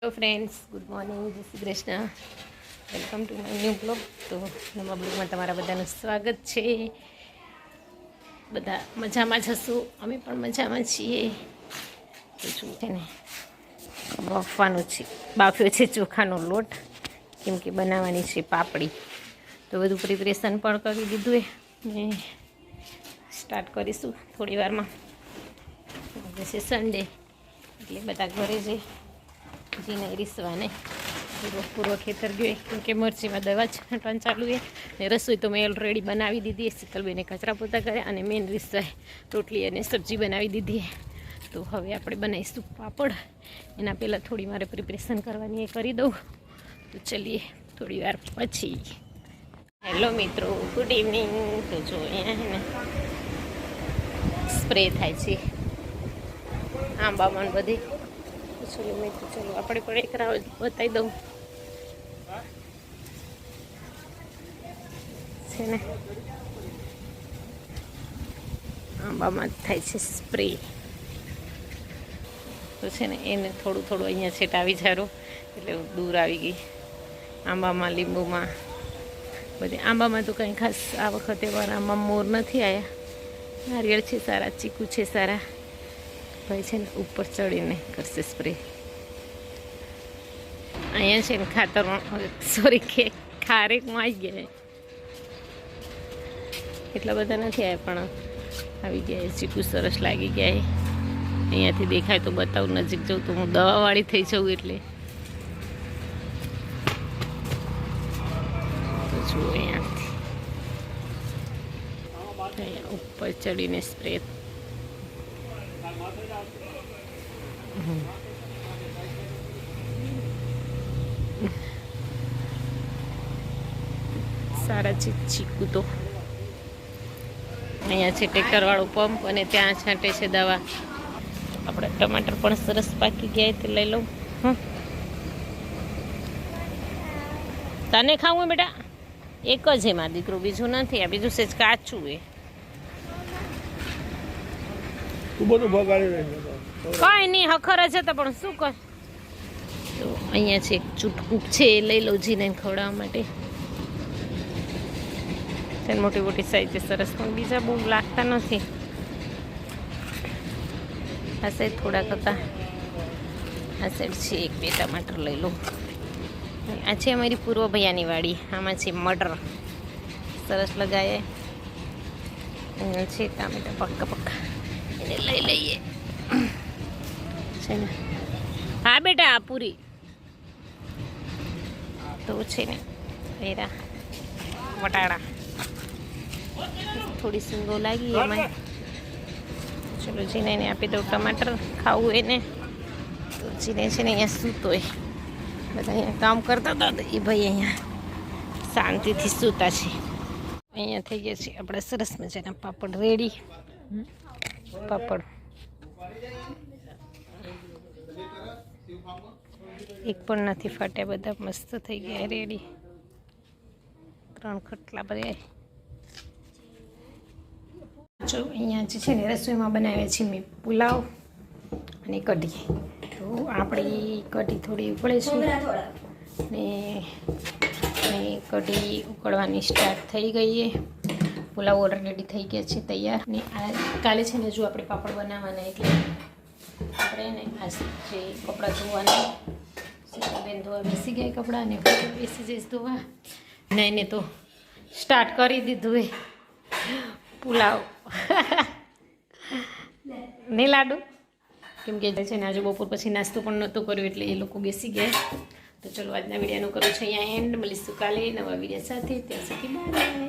Hello friends, good morning, જય Shri Krishna. Welcome to my new blog. તો નવા બ્લોગમાં તમારા બધાનું સ્વાગત છે. બધા મજામાં જ હશું, અમે પણ મજામાં છીએ. તો શું છે ને, બાફ્યો છે ચોખાનો લોટ, કેમ કે બનાવવાની છે પાપડી. તો બધું પ્રિપરેશન પણ કરી દીધું ને સ્ટાર્ટ કરીશું થોડી વારમાં. આજે છે સન્ડે, એટલે બધા ઘરે જઈ જીને રીસવાને પૂરો ખેતર ગયો, કેમકે મરચીમાં દવા છાંટવાનું ચાલુ છે ને રસોઈ તો મેં ઓલરેડી બનાવી દીધી. શીતલબેને કચરા પોતા કર્યા અને મેન રીસવાય રોટલી અને સબ્જી બનાવી દીધી. તો હવે આપણે બનાવીશું પાપડ. એના પહેલાં થોડી મારે પ્રિપરેશન કરવાની એ કરી દઉં. તો ચલીએ થોડી વાર પછી. હેલો મિત્રો, ગુડ ઇવનિંગ. તો જો અહીંયા છે ને સ્પ્રે થાય છે આંબામાં બધી. ચલો મેં તો ચલો આપણે પણ એક રાવ બતાવી દઉં છે ને, આંબામાં થાય છે સ્પ્રે. તો છે ને એને થોડું અહીંયા છેટ આવી જારો, એટલે દૂર આવી ગઈ. આંબામાં, લીંબુમાં બધી. આંબામાં તો કંઈ ખાસ આ વખતે વાર આંબા મોર નથી આવ્યા. નારિયેળ છે સારા, ચીકુ છે સારા. ભાઈ છે ને ઉપર ચડીને કરશે સ્પ્રે. અહીંયા છે ને ખાતર ખારેકમાં આવી ગયા. એટલા બધા નથી આવ્યા પણ આવી ગયા. ચીકુ સરસ લાગી ગયા. અહીંયાથી દેખાય તો બતાવું, નજીક જઉં તો હું દવાવાળી થઈ જાઉં. એટલે જુઓ અહીંયા ઉપર ચડીને સ્પ્રે. સારા છે ચીકુ તો. અહીંયા છે ટ્રેક્ટરવાળો પંપ અને ત્યાં છાંટે છે દવા. આપણે ટમાટર પણ સરસ પાકી ગયા, તે લઈ લઉં. તને ખાવું બેટા? એક જ છે મારા દીકરો, બીજું નથી. આ બીજું સેજ કાચું એ. કઈ નહીં, હખર જ હતા પણ શું કર. તો અહીંયા છે એક ચૂટકુક છે, એ લઈ લઉં જીને ખવડાવવા માટે. મોટી મોટી સાઈઝ સરસ, પણ બીજા બહુ લાગતા નથી. આ સાઈડ થોડાક હતા. આ સાઈડ છે એક બે ટમાટર લઈ લઉં. આ છે અમારી પૂર્વ ભૈયાની વાડી. આમાં છે મટર સરસ લગાવે. અહીંયા છે ટામેટા પક્કા એને લઈ લઈએ છે ને. હા બેટા, આ પૂરી તો છે ને. એરા વટાણા, થોડી સિંગો લાગી એમાં. ચલો જીને એને આપી દઉં ટમાટર ખાવું એને. તો જીને છે ને અહીંયા સૂતો હોય. બધા અહીંયા કામ કરતા હતા, એ ભાઈ અહીંયા શાંતિથી સૂતા છે. અહીંયા થઈ ગયા છે આપણે સરસ મજાના પાપડ રેડી. પાપડ એક પણ નથી ફાટ્યા, બધા મસ્ત થઈ ગયા રેડી. 3 ખટલા બધા. જો અહીંયા જે છે ને રસોઈમાં બનાવે છે મેં પુલાવ અને કઢી. તો આપણી કઢી થોડી ઉકળે છે ને કઢી ઉકળવાની સ્ટાર્ટ થઈ ગઈ છે. પુલાવ ઓલરેડી થઈ ગયા છે તૈયાર. ને આ કાલે છે ને જો આપણે પાપડ બનાવવાના, એટલે આપણે ને આ જે કપડાં ધોવાના, બેન ધોવા બેસી ગયા કપડાં, અને બેસી જઈશ ધોવા. ને એને તો સ્ટાર્ટ કરી દીધું એ પુલાવ નહીં લાડુ, કેમ કે છે ને આજે બપોર પછી નાસ્તો પણ નહોતો કર્યો, એટલે એ લોકો બેસી ગયા. તો ચલો આજના વિડીયોનું કરું છું અહીંયા એન્ડ. મળીશું કાલે નવા વિડીયો સાથે. ત્યાં સુધી બાય.